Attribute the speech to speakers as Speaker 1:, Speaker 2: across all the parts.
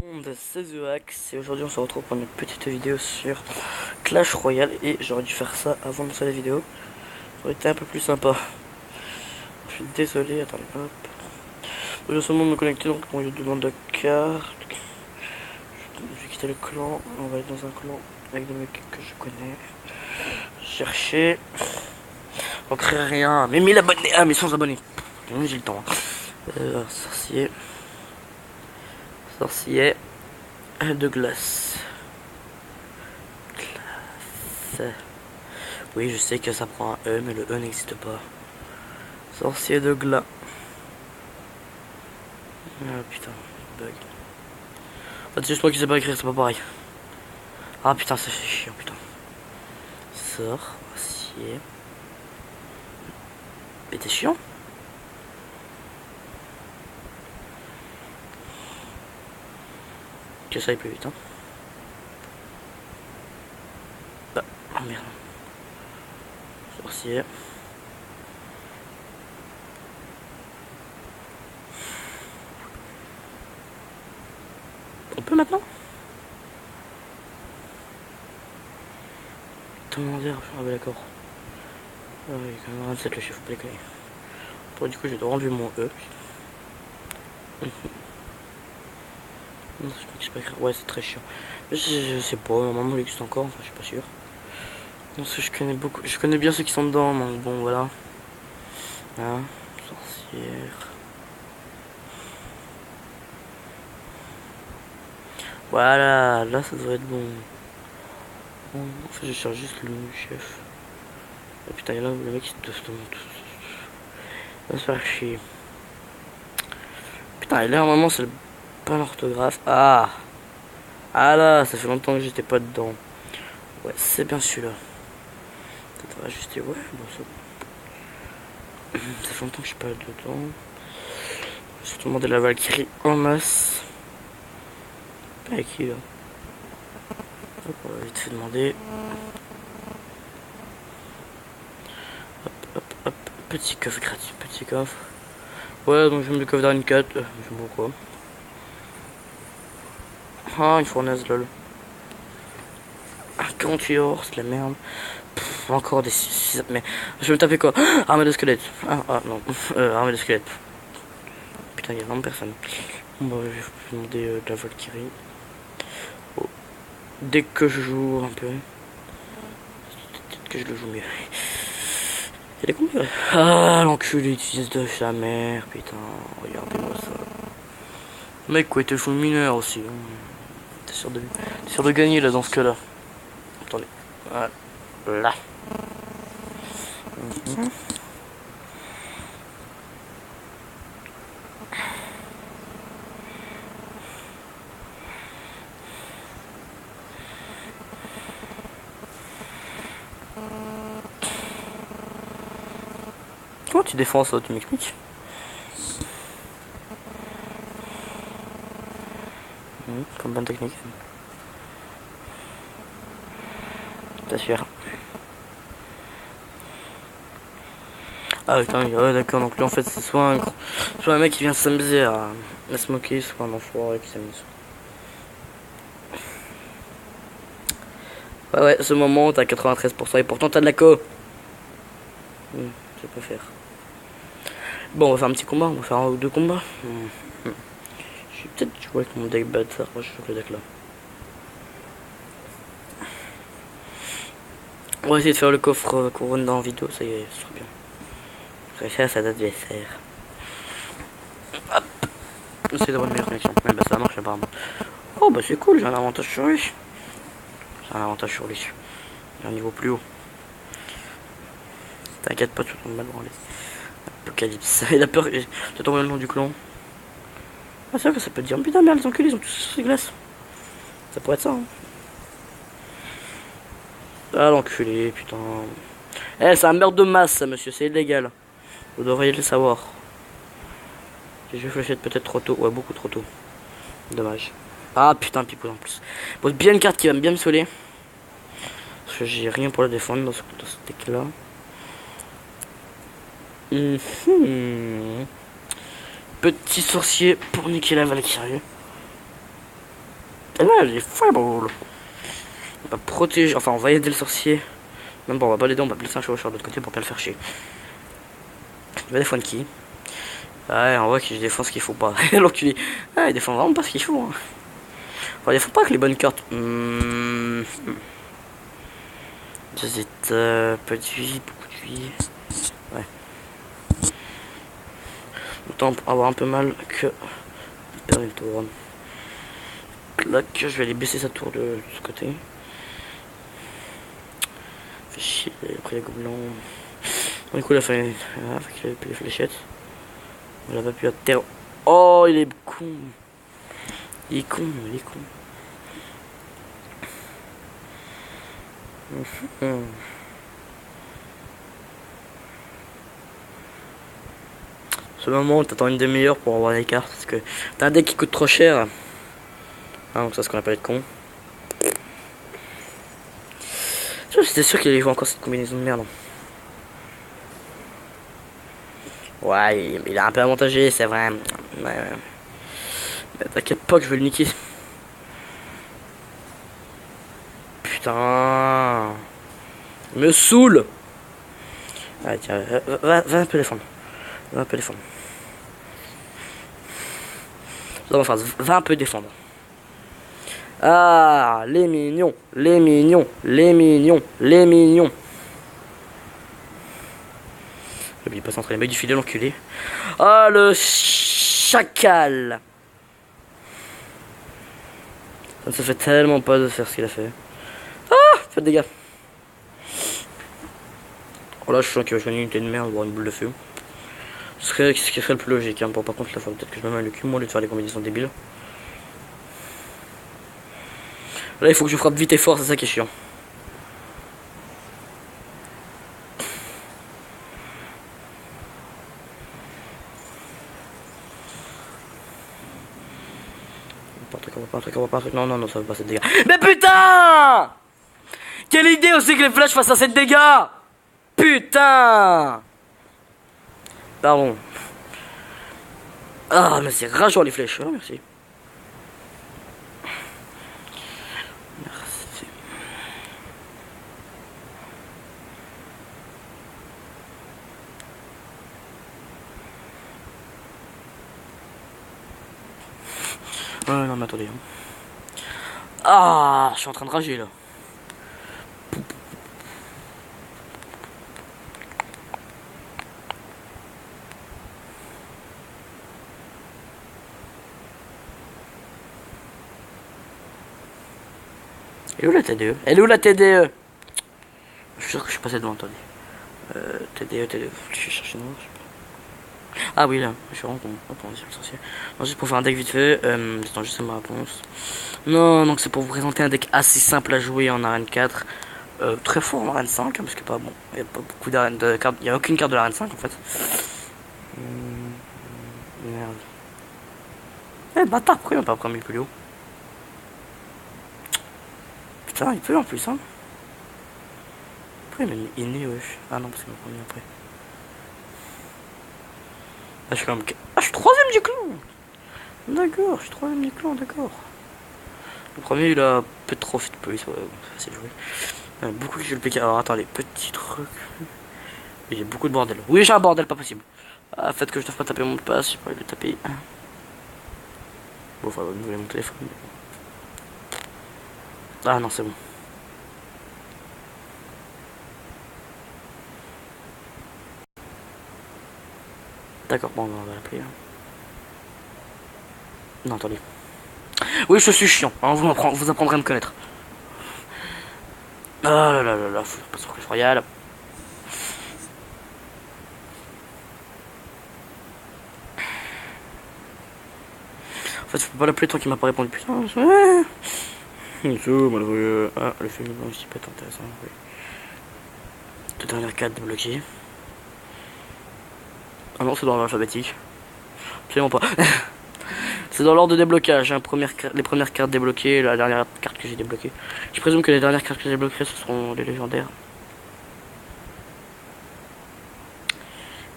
Speaker 1: monde, c'est The Axe et aujourd'hui on se retrouve pour une petite vidéo sur Clash Royale et j'aurais dû faire ça avant de lancer la vidéo. Ça aurait été un peu plus sympa. Je suis désolé, attendez, hop. Je vais seulement me connecter donc bon, je demande de carte. Je vais quitter le clan, on va aller dans un clan avec des mecs que je connais. Chercher. On crée rien, mais 1000 abonnés, mais 100 abonnés. J'ai le temps. Sorcier. Sorcier. De glace. Glace. Oui, je sais que ça prend un E, mais le E n'existe pas. Sorcier de glace. Ah putain, bug. Ah, c'est juste moi qui sais pas écrire, c'est pas pareil. Ah putain, ça fait chiant, putain. Sorcier. Mais t'es chiant. Que ça aille plus vite, hein. Ah, oh merde. Sorcier. On peut maintenant? Demander, ah bah d'accord. Ah oui, quand même 27 le chiffre, faut pas déconner. Bon, du coup, j'ai enlevé mon E. Non, je crois que je sais pas écrire. Ouais, c'est très chiant. Je sais pas, normalement il existe encore, enfin je suis pas sûr. Non, parce que je connais bien ceux qui sont dedans, donc bon voilà. Hein, sorcière. Voilà, là ça devrait être bon. En fait, je cherche juste le chef. Oh putain, il y a là le mec qui se monte. Il va se faire chier. Putain, et là normalement c'est pas l'orthographe. Ah! Ah là, ça fait longtemps que j'étais pas dedans. Ouais, c'est bien celui-là. Ça devrait ajuster, ouais, bon ça. Ça fait longtemps que je suis pas dedans. Je vais te demander la Valkyrie en masse. Avec qui là? Hop, on va vite fait demander. Hop, hop, hop. Petit coffre gratuit, petit coffre. Ouais, donc je mets le coffre d'Arine 4. Je sais pas pourquoi. Ah, une fournaise, lol. 48 heures, c'est de la merde. Pff, encore des 6. Mais je vais me taper quoi? Armée de squelette. Ah non. Armée de squelette. Putain, il y a vraiment personne. Bon, bah, je vais demander de la Valkyrie. Oh. Dès que je joue un peu. Peut-être que je le joue mieux. Il est combien? Ah, l'enculé utilise de sa mère, putain. Regardez-moi ça. Mec, quoi, il te le mineur aussi. T'es sûr de gagner là dans ce cas-là. Attendez. Voilà. Comment tu défends ça, tu m'expliques? Comme bonne technique. T'assures. Ah putain, ouais, d'accord, donc là en fait c'est soit un mec qui vient s'amuser à se moquer, soit un enfoiré qui s'amuse. Ouais, ce moment t'as 93% et pourtant t'as de la co. Je peux faire. Bon, on va faire un petit combat, on va faire un ou deux combats. Je vais peut-être jouer avec mon deck bâtard, moi je joue avec le deck là. On va essayer de faire le coffre couronne dans la vidéo, ça y est, ce sera bien. Je préfère ça d'adversaire. Hop. J'essaie d'avoir une meilleure connexion. Ouais, bah ça marche apparemment. Oh bah c'est cool, j'ai un avantage sur lui. J'ai un avantage sur lui. J'ai un niveau plus haut. T'inquiète pas, tu tombes mal branlé. Apocalypse. Il a peur. T'as tombé le nom du clan. Ah c'est vrai que ça peut te dire. Putain merde, les enculés, ils ont tous ces glaces. Ça pourrait être ça. Hein. Ah l'enculé, putain. Eh, c'est un meurtre de masse ça monsieur, c'est illégal. Vous devriez le savoir. J'ai joué fléchette peut-être trop tôt. Ouais, beaucoup trop tôt. Dommage. Ah putain, Pipou en plus. Bon, bien une carte qui va bien me soler. Parce que j'ai rien pour la défendre dans ce deck là. Petit sorcier pour niquer la Valkyrie. Et là, j'ai Fireball. On va protéger, enfin, on va aider le sorcier. Même bon, on va pas l'aider, on va placer un chevaucheur de l'autre côté pour bien le faire chier. Il va défendre qui? Ouais, on voit que je défends ce qu'il faut pas. L'enculé. Ah, il défend vraiment pas ce qu'il faut. Hein. Enfin, il défend pas que les bonnes cartes. J'hésite. Peu de vie, beaucoup de vie. Ouais. Autant avoir un peu mal que perdre une tour. Clac, je vais aller baisser sa tour de ce côté. Fait chier, après les gobelins. Du coup, il a fait avec les fléchettes. On l'a pas pu à terre. Oh, il est con. Il est con, il est con. Ce moment, t'attends une demi-heure pour avoir les cartes parce que t'as un deck qui coûte trop cher. Ah, donc ça, c'est ce qu'on appelle être con. J'étais sûr qu'il allait jouer encore cette combinaison de merde. Ouais, il est un peu avantagé, c'est vrai. Ouais. Mais t'inquiète pas que je vais le niquer. Putain. Il me saoule. Allez, tiens, va un peu défendre. Va un peu défendre. Va un peu défendre. Ah, les mignons, les mignons, les mignons, les mignons. Il passe entre les mecs du filet, l'enculé. Ah, le chacal. Ça ne se fait tellement pas de faire ce qu'il a fait. Ah, faites des dégâts. Oh là, je sens qu'il va jouer une unité de merde, voire une boule de feu. Ce qui serait le plus logique. Hein. Bon, par contre, là, faut peut-être que je me mette le cul, moi, au lieu de faire des combinaisons débiles. Là, il faut que je frappe vite et fort, c'est ça qui est chiant. On va pas un truc. Non, non, non, ça va pas 7 dégâts. Mais putain! Quelle idée aussi que les flèches fassent à 7 dégâts! Putain! Pardon. Ah, mais c'est rageant les flèches. Oh, merci. Merci. Non, mais attendez. Ah, je suis en train de rager là. Elle est où la TDE? Elle est où la TDE? Je suis sûr que je suis passé devant, attendez. TDE. Je suis cherché noir, je sais pas. Ah oui, là, je suis vraiment con. Hop, on va sur le sorcier. Non, juste pour faire un deck vite fait. Attends, juste ma réponse. Non, donc c'est pour vous présenter un deck assez simple à jouer en arène 4. Très fort en arène 5, hein, parce que pas bon. Il n'y a pas beaucoup d'arène de cartes. Il n'y a aucune carte de l'arène 5 en fait. Merde. Eh, bâtard, pourquoi il m'a pas pris plus haut? Putain, il peut en plus, hein. Pourquoi il m'a mis inné, wesh? Ah non, parce qu'il m'a pas mis après. Ah, je suis quand même. Ah, je suis troisième du clan! D'accord, je suis troisième du clan, d'accord. Le premier, il a peu trop fait de police, ouais, c'est facile de jouer. Il y a beaucoup qui jouent le PK. Alors attendez, petit truc. J'ai beaucoup de bordel. Oui, j'ai un bordel, pas possible. Ah, faites que je dois pas taper mon mot de passe, j'ai pas envie de le taper. Bon, enfin, vous voulez mon téléphone. Ah non, c'est bon. D'accord, bon, on va l'appeler. Non, attendez. Oui, je suis chiant, hein, vous apprendrez à me connaître. Ah là là là là, faut pas sur Clash Royale. En fait, je peux pas l'appeler tant qu'il m'a pas répondu. Putain, ouais. Malheureux. Ah, le film aussi peut être intéressant. Oui. Tout dernière carte débloquée. Ah non, c'est dans l'alphabétique. Absolument pas. C'est dans l'ordre de déblocage. Hein. Les premières cartes débloquées, la dernière carte que j'ai débloquée. Je présume que les dernières cartes que j'ai débloquées, ce seront les légendaires.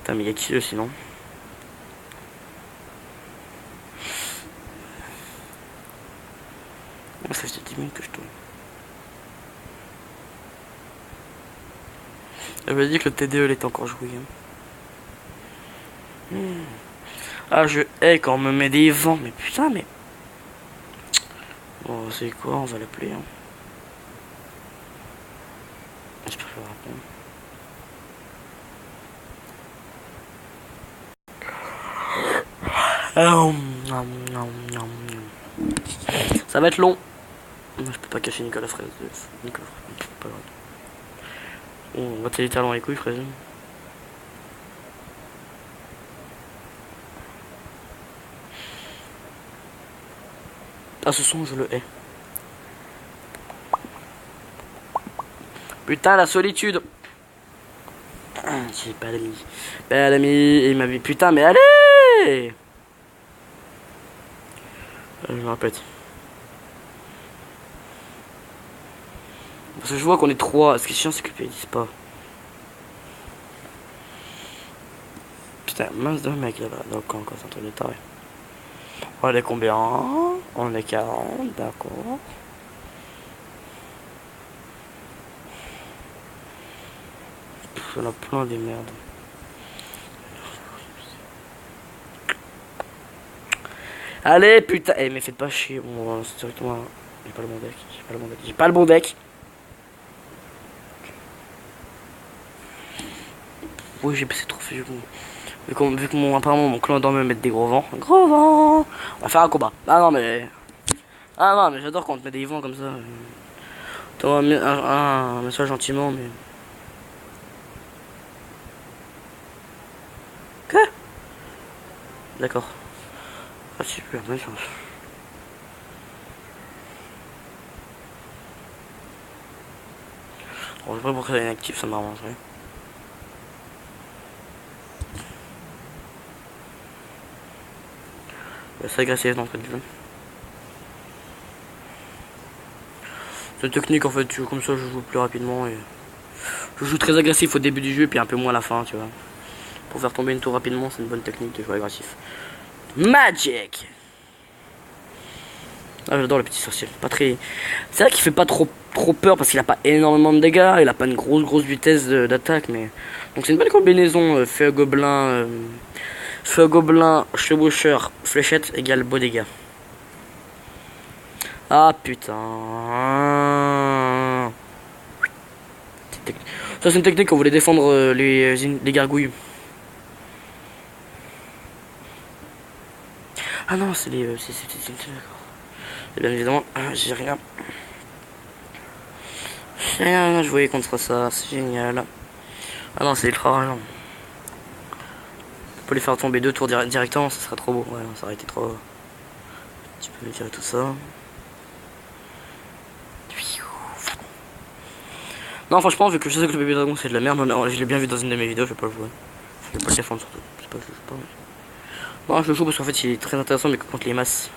Speaker 1: Putain, mais il y a qui eux sinon? Ça fait 10 minutes que je tourne. J'avais dit que le TDE il était encore joué. Ah, je hais quand on me met des vents, mais putain, mais. Bon, c'est quoi, on va l'appeler. Hein. Je préfère répondre. Ça va être long. Je peux pas cacher Nicolas Fraise. Nicolas Fraise, pas grave. On va te littéralement les couilles, Fraise. Ah, ce son, je le hais. Putain, la solitude. J'ai pas d'amis. Pas d'amis. Il m'a dit, putain, mais allez! Je me répète. Parce que je vois qu'on est 3. Ce qui est chiant, c'est que les disent pas. Putain, mince de mec là-bas. Donc, encore, c'est un truc de taré. On est combien? On est 40, d'accord. On a plein des merdes. Allez, putain. Eh, mais faites pas chier. Bon, c'est directement. J'ai pas le bon deck. J'ai pas le bon deck. Oui, j'ai passé trop fait. Vu que apparemment mon clan dormait mettre des gros vents. Gros vents. On va faire un combat. Ah non, mais. Ah non, mais j'adore quand on te met des vents comme ça. T'envoies un message gentiment, mais. Quoi? D'accord. Ah, super, bonne chance. Bon, je sais pas pourquoi elle est inactive, ça m'arrangerait. C'est agressif dans le jeu. C'est une technique en fait, comme ça je joue plus rapidement et je joue très agressif au début du jeu et puis un peu moins à la fin, tu vois. Pour faire tomber une tour rapidement, c'est une bonne technique de jouer agressif. Magic. Ah, j'adore le petit sorcier. Pas très. C'est vrai qu'il fait pas trop peur parce qu'il a pas énormément de dégâts, il a pas une grosse vitesse d'attaque, mais donc c'est une belle combinaison feu gobelin, chevaucheur, fléchette égale beau dégâts. Ah putain. Ça c'est une technique quand vous voulez défendre les gargouilles. Ah non, c'est les. Et bien évidemment, j'ai rien. J'ai rien à jouer contre ça, c'est génial. Ah non, c'est ultra rare. On peut les faire tomber 2 tours directement, ça serait trop beau. Ouais, non, ça aurait été trop. Tu peux me tirer tout ça. Non, franchement, vu que je sais que le bébé dragon c'est de la merde, non, je l'ai bien vu dans une de mes vidéos, je vais pas le jouer. Je vais pas le défendre surtout. C'est pas que je joue pas. Mais... Non, je le joue parce qu'en fait il est très intéressant, mais contre les masses.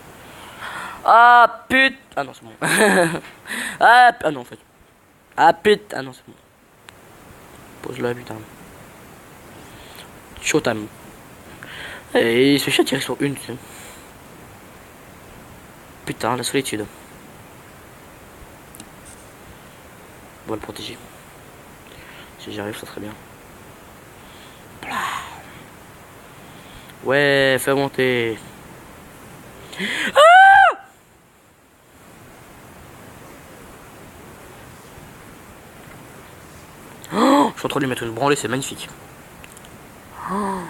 Speaker 1: Ah putain. Ah non, c'est bon. Ah non, en fait. Ah putain. Ah non, c'est bon. Pose là, putain. Showtime. Et il se fait tirer sur une, tu sais. Putain, la solitude. On va le protéger. Si j'y arrive, ça serait bien. Ouais, fais monter. Ah! Oh, je suis en train de lui mettre une branlée, c'est magnifique. Oh.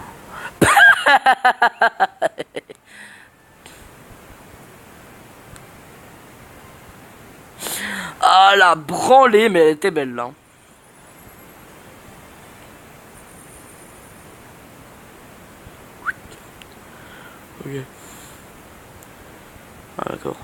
Speaker 1: Ah la branlée, mais elle était belle là. Ok. Ah d'accord.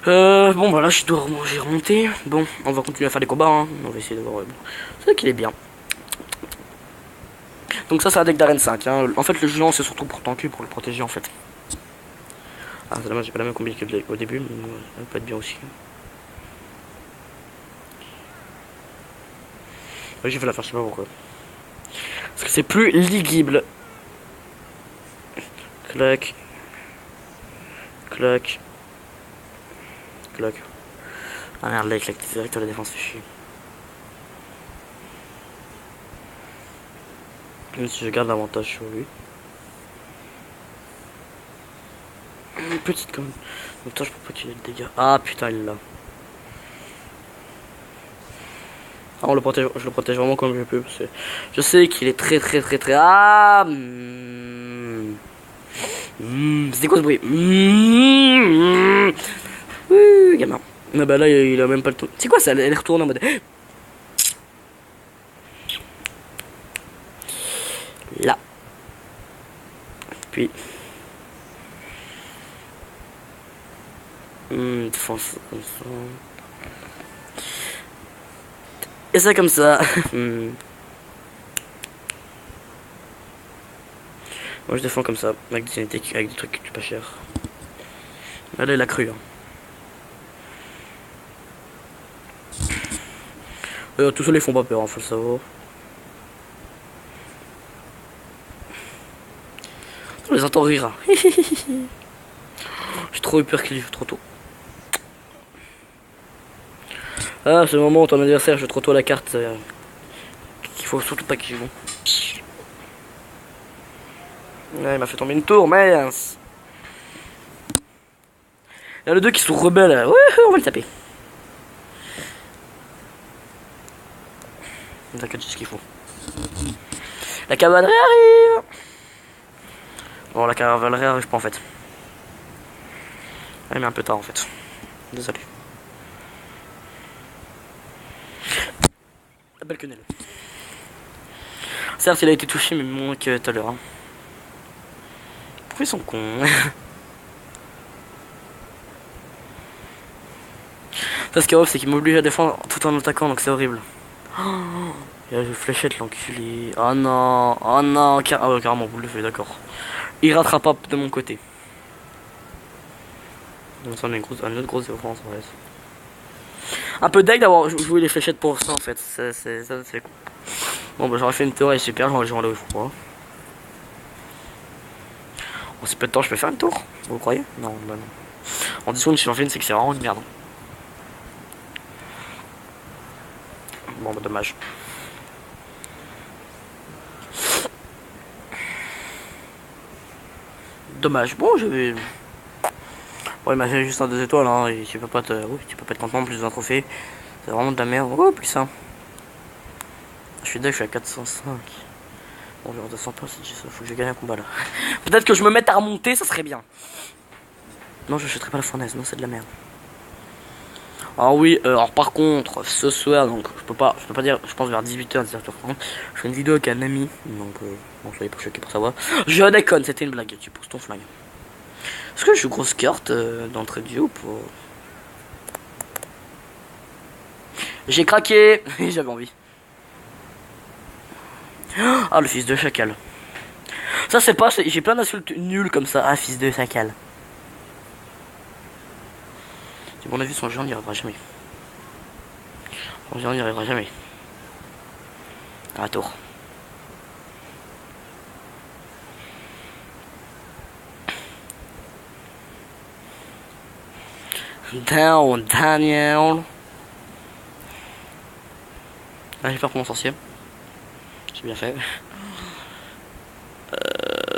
Speaker 1: Bon bah là je dois j'ai remonté. Bon, on va continuer à faire des combats, hein. On va essayer de voir. C'est vrai qu'il est bien. Donc ça c'est un deck d'arène 5, hein. En fait le géant c'est surtout pour tanker, pour le protéger en fait. Ah c'est dommage, j'ai pas la même combi qu'au début, mais ça peut être bien aussi. Oui, j'ai fait la faire, je sais pas pourquoi. Parce que c'est plus lisible. Clac. Clac. Clac. Ah merde, là, il claque direct à la défense, c'est chier. Même si je garde l'avantage sur lui. Une petite comme. Donc, toi, je peux pas qu'il ait le dégât. Ah putain, il l'a. Ah, on le protège, je le protège vraiment comme je peux. Parce que je sais qu'il est très. Ah c'est quoi ce bruit gamin. Ah bah là, il a même pas le temps. C'est quoi ça? Elle retourne en mode. Là. Puis. Défense comme ça. Et ça comme ça. Moi je défends comme ça, avec des unités, avec des trucs qui coûtent pas cher. Là il a cru. Hein. Tout seuls ils font pas peur, hein, faut le savoir. On les entend rire. Hein. J'ai trop eu peur qu'il joue trop tôt. Ah, c'est le moment où ton adversaire joue trop tôt la carte. Qu'il faut surtout pas qu'il joue. Ouais, il m'a fait tomber une tour, mince. Il y a les deux qui sont rebelles. Ouais, on va le taper. T'inquiète, c'est ce qu'il faut. La cavalerie arrive. Bon, la cavalerie arrive pas en fait. Elle met un peu tard en fait. Désolé. La belle quenelle. Certes, il a été touché, mais moins que tout à l'heure. Hein. Pourquoi ils sont cons? Ça, ce qui est horrible, c'est qu'il m'oblige à défendre tout en attaquant, donc c'est horrible. Oh, il a une fléchette, l'enculé. Oh non, oh non, carrément, vous le faites, d'accord. Il rattrape pas de mon côté. Donc ça, on a une autre grosse différence, en fait. Un peu deg d'avoir joué les fléchettes pour ça, en fait. C'est cool. Bon, bah, j'aurais fait une théorie super, j'aurais aller au froid. En si peu de temps, je peux faire une tour? Vous croyez? Non, bah non. En 10 secondes, si j'en fais une, c'est que c'est vraiment une merde. Bon, bah, dommage. Dommage. Bon, je vais. Ouais, il m'a fait juste un 2 étoiles, hein, et tu peux pas te. Oui, tu peux pas être content, plus d'un trophée. C'est vraiment de la merde. Oh, plus ça. Je suis je suis à 405. Bon, je redescends pas, c'est juste ça. Faut que je gagne un combat là. Peut-être que je me mette à remonter, ça serait bien. Non, je achèterai pas la fournaise, non, c'est de la merde. Alors oui, alors par contre, ce soir, donc je peux pas dire, je pense vers 18h, 18h30, je fais une vidéo avec un ami, donc bon, soyez pas choqués pour savoir. Je déconne, c'était une blague, tu pousses ton flingue. Est-ce que je suis grosse carte d'entrée de jeu ou pas? J'ai craqué. J'avais envie. Ah, le fils de chacal. Ça c'est pas, j'ai plein d'insultes nulles comme ça. Ah, fils de chacal. À mon avis, son jeu, on n'y arrivera jamais. Son jeu, on n'y arrivera jamais. À tour. Down, Daniel. Ah, j'ai peur pour mon sorcier. J'ai bien fait.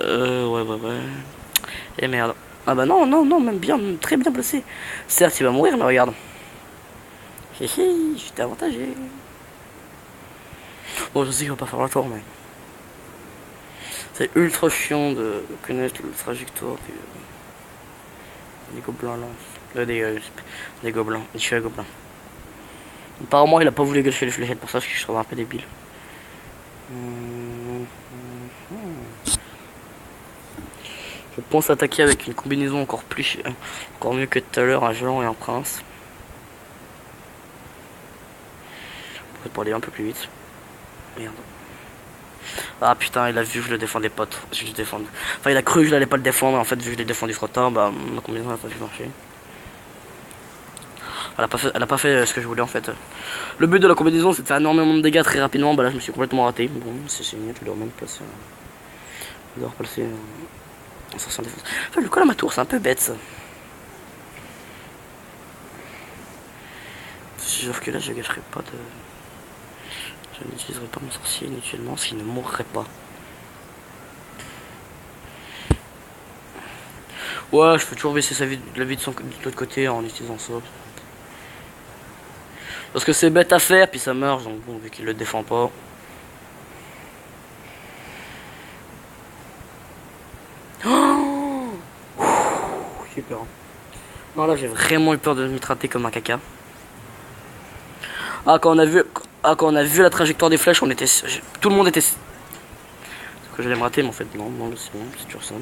Speaker 1: Ouais. Et merde. Ah bah non, même bien, très bien placé. Certes, il va mourir, mais regarde. Hihi, j'étais avantagé. Bon, je sais qu'il va pas faire la tour, mais. C'est ultra chiant de connaître le trajectoire des gobelins là. Des gobelins, des cheveux gobelins. Apparemment, il a pas voulu gâcher les fléchettes pour ça, parce que je trouve un peu débile. Je pense attaquer avec une combinaison encore mieux que tout à l'heure, un géant et un prince. Pour aller un peu plus vite. Merde. Ah putain, il a vu que je le défendais pas trop. Je le défendais. Enfin, il a cru que je n'allais pas le défendre. En fait, vu que je l'ai défendu trop tard, bah ma combinaison n'a pas pu marcher. Elle a pas fait ce que je voulais en fait. Le but de la combinaison c'est de faire énormément de dégâts très rapidement. Bah là je me suis complètement raté. Bon c'est génial, je dois même passer. Je dois repasser en sorcière défense. Enfin le col à ma tour, c'est un peu bête ça. Sauf que là je gâcherai pas de. Je n'utiliserai pas mon sorcier inutilement parce qu'il ne mourrait pas. Ouais, je peux toujours baisser la vie de l'autre côté en utilisant ça. Parce que c'est bête à faire, puis ça meurt, donc bon, vu qu'il le défend pas. Oh, j'ai peur. Non, là j'ai vraiment eu peur de me rater comme un caca. Ah, quand on a vu la trajectoire des flèches, tout le monde était. C'est que j'allais me rater, mais en fait, non, c'est bon, c'est toujours ça.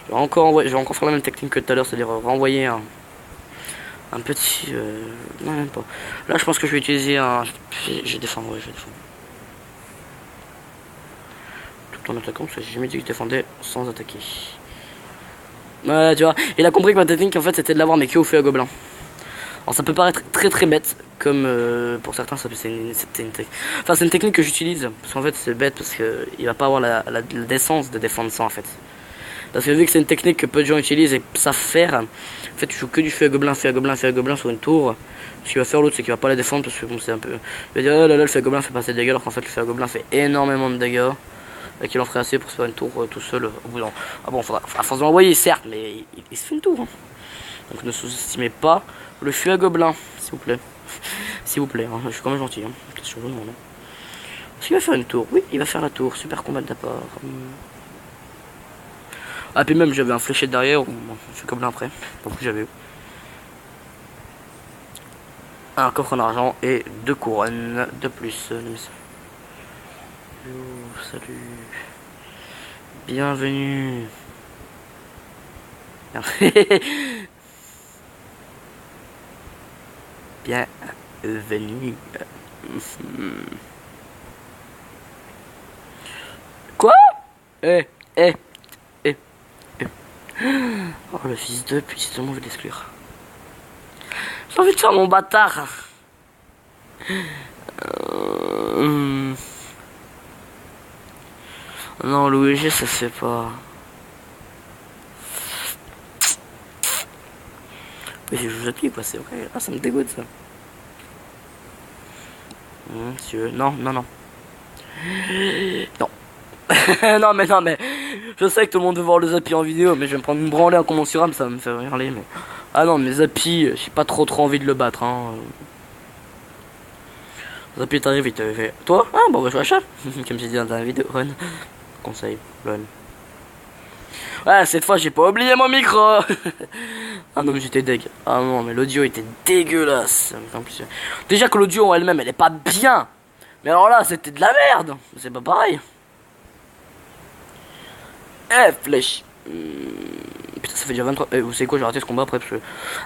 Speaker 1: Je vais encore faire la même technique que tout à l'heure, c'est-à-dire renvoyer un petit. Non, même pas. Là, je pense que je vais utiliser un. Je vais défendre, ouais, je vais défendre. Tout en attaquant, parce que j'ai jamais dit que je défendais sans attaquer. Ouais, tu vois, il a compris que ma technique, en fait, c'était de l'avoir, mais que au feu à gobelin. Alors, ça peut paraître très très bête, comme pour certains, c'est une technique que j'utilise, parce qu'en fait, c'est bête, parce qu'il va pas avoir la décence de défendre ça, en fait. Parce que vu que c'est une technique que peu de gens utilisent et savent faire, en fait tu joues que du feu à gobelin, feu à gobelin, feu à gobelin sur une tour. Ce qu'il va faire l'autre, c'est qu'il va pas la défendre parce que bon, c'est un peu. Il va dire oh là là, le feu à gobelin fait pas assez de dégâts alors qu'en fait le feu à gobelin fait énormément de dégâts. Et qu'il en ferait assez pour se faire une tour tout seul au bout d'un. Ah bon, faudra à force de l'envoyer certes, mais il se fait une tour. Hein. Donc ne sous-estimez pas le feu à gobelin, s'il vous plaît. S'il vous plaît, hein. Je suis quand même gentil. Hein. Est-ce qu'il va faire une tour? Oui, il va faire la tour. Super combat de ta part. Ah puis même j'avais un fléché derrière, bon, je suis comme là après, donc j'avais un coffre en argent et 2 couronnes de plus. Salut, bienvenue. Bienvenue. Quoi? Eh, eh. Oh le fils de pute, c'est tellement je vais l'exclure. J'ai envie de faire mon bâtard. Non, l'OEG ça se fait pas. Mais je joue à quoi, c'est vrai. Ah, ça me dégoûte ça. Si tu veux. Non, non, non. Non. non mais je sais que tout le monde veut voir le Zappy en vidéo, mais je vais me prendre une branlée incommensurable, ça va me faire hurler. Mais ah non, mais Zappy, j'ai pas trop envie de le battre. Hein. Zappy t'arrive, il t'avait fait toi. Ah bon, bah je vois comme j'ai dit dans la vidéo. Run. Conseil. Run. Ouais, cette fois j'ai pas oublié mon micro. Ah non mais j'étais deg. Ah non mais l'audio était dégueulasse. Déjà que l'audio en elle-même elle est pas bien. Mais alors là c'était de la merde. C'est pas pareil. Eh flèche. Putain ça fait déjà 23. Vous savez quoi, j'ai raté ce combat après.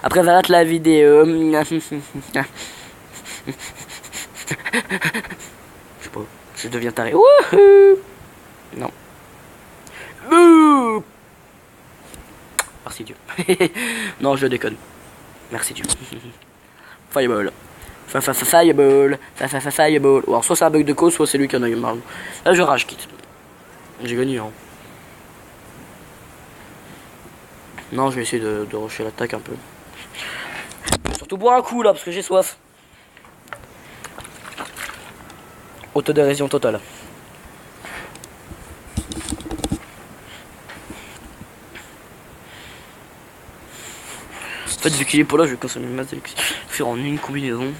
Speaker 1: Après j'arrête la vidéo. Je sais pas. Je deviens taré. Wouhou. Non. Merci Dieu. Non, je déconne. Merci Dieu. Fireball. Fireball. Fireball. Ou alors soit c'est un bug de cause, soit c'est lui qui en a eu marre. Là je rage quitte. J'ai gagné hein. Non, je vais essayer de rusher l'attaque un peu. Surtout boire un coup là parce que j'ai soif. Autodérision totale. En fait, vu qu'il est pas là, je vais consommer une masse d'élixir. Faire en une combinaison.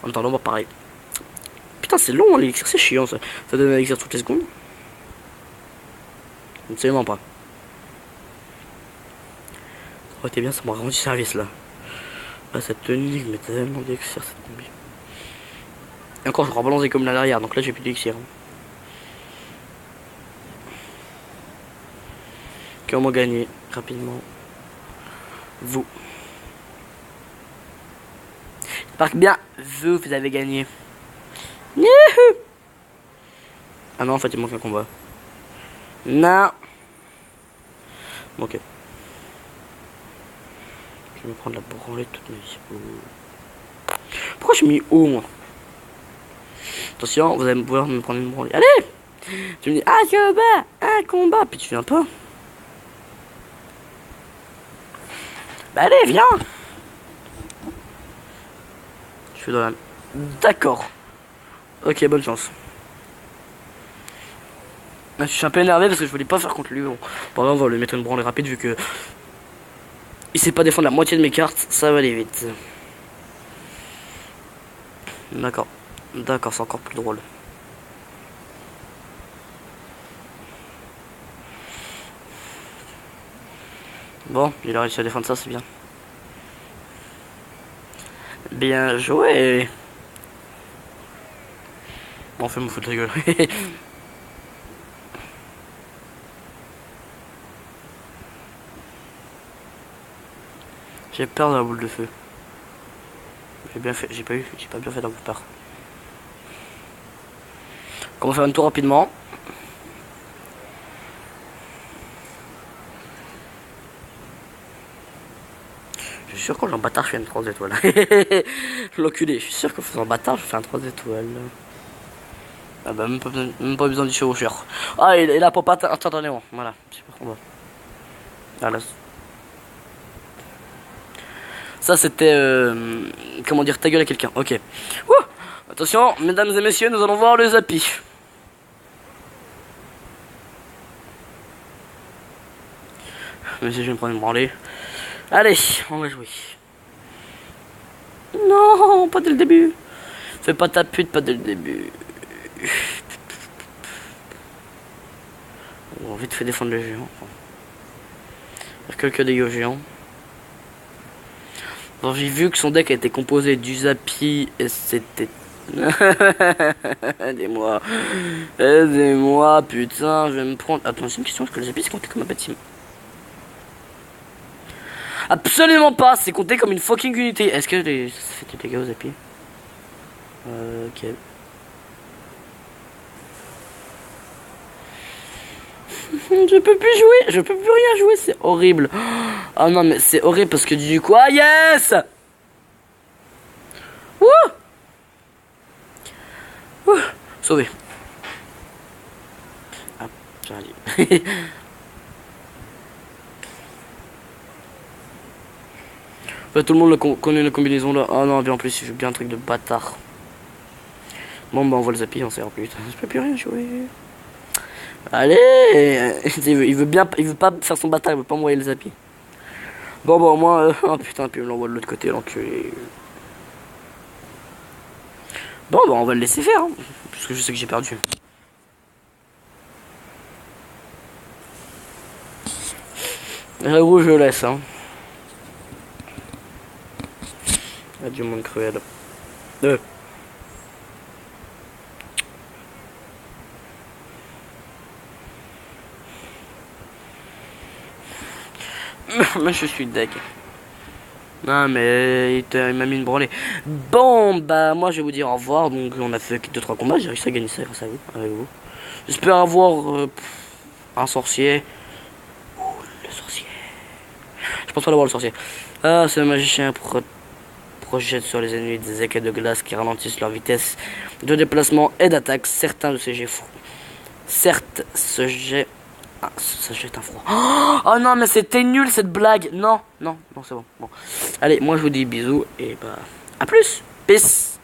Speaker 1: En attendant, moi pareil. Putain, c'est long l'élixir, c'est chiant ça. Ça donne un élixir toutes les secondes. Absolument pas. Ça aurait été bien, ça m'a rendu service là. Là, cette tenue, mais tellement d'élixir, c'est tombé. Et encore, je rebalancé comme là derrière, donc là j'ai plus d'élixir. Comment gagner rapidement? Vous. J'espère que bien, vous avez gagné. Youhou. Ah non, en fait, il manque un combat. Non. Ok. vais me prendre la branlée toute ma vie. Pourquoi j'ai mis haut, moi? Attention, vous allez pouvoir me prendre une branlée. Allez! Tu me dis, ah, je bats, un combat, puis tu viens pas. Bah allez, viens! Je suis dans la... D'accord. Ok, bonne chance. Je suis un peu énervé parce que je voulais pas faire contre lui. Bon, on va lui mettre une branlée rapide vu que... Il sait pas défendre la moitié de mes cartes, ça va aller vite. D'accord. D'accord, c'est encore plus drôle. Bon, il a réussi à défendre ça, c'est bien. Bien joué. Bon, fais me foutre la gueule. J'ai peur de la boule de feu. J'ai bien fait, j'ai pas bien fait dans mon part. On va faire un tour rapidement. Je suis sûr que quand j'en bâtard je fais une 3 étoiles. L'enculé, je suis sûr qu'en faisant bâtard je fais un 3 étoiles. Ah bah même pas besoin du chevaucheur. Ah et la pop instantanément. Voilà, super combat. Voilà. Ça c'était comment dire, ta gueule à quelqu'un. Ok. Ouh, attention, mesdames et messieurs, nous allons voir le Zappy. Mais si je vais me prendre une branlée. Allez, on va jouer. Non, pas dès le début. Fais pas ta pute, pas dès le début. On va vite fait défendre le géant. Il y a quelques dégâts géants. Bon, j'ai vu que son deck a été composé du Zappy et c'était... Aidez-moi. Aidez-moi, putain, je vais me prendre... Attends, c'est une question, est-ce que le Zappy c'est compté comme un bâtiment? Absolument pas, c'est compté comme une fucking unité. Est-ce que ça fait des dégâts aux Zappy? Ok. Je peux plus jouer, je peux plus rien jouer, c'est horrible. Ah non mais c'est horrible parce que du coup, ah yes. Wouh. Ouh. Sauvé. Ah, j'arrive. Tout le monde connaît la combinaison là. Ah non, bien en plus, il fait bien un truc de bâtard. Bon, bah on voit le Zappy, on sait en plus. Je peux plus rien jouer. Allez. Il veut pas faire son bâtard, il veut pas envoyer le Zappy. Bon, bah au moins. Oh putain, puis on l'envoie de l'autre côté, l'enculé. Bon, bah on va le laisser faire. Hein, parce que je sais que j'ai perdu. J'avoue, je laisse. Hein. Adieu, monde cruel. Mais je suis deg. Non mais il m'a mis une branlée. Bon bah moi je vais vous dire au revoir. Donc on a fait 2-3 combats. J'ai réussi à gagner ça grâce à vous, avec vous. J'espère avoir un sorcier. Ouh, le sorcier. Je pense pas l'avoir le sorcier. Ah c'est le magicien projette sur les ennemis des écailles de glace qui ralentissent leur vitesse de déplacement et d'attaque. Certains de ces jets fous. Certes ce jet... Ah, ça jette un froid. Oh non, mais c'était nul cette blague. Non, non, non, c'est bon. Bon. Allez, moi je vous dis bisous et bah à plus. Peace.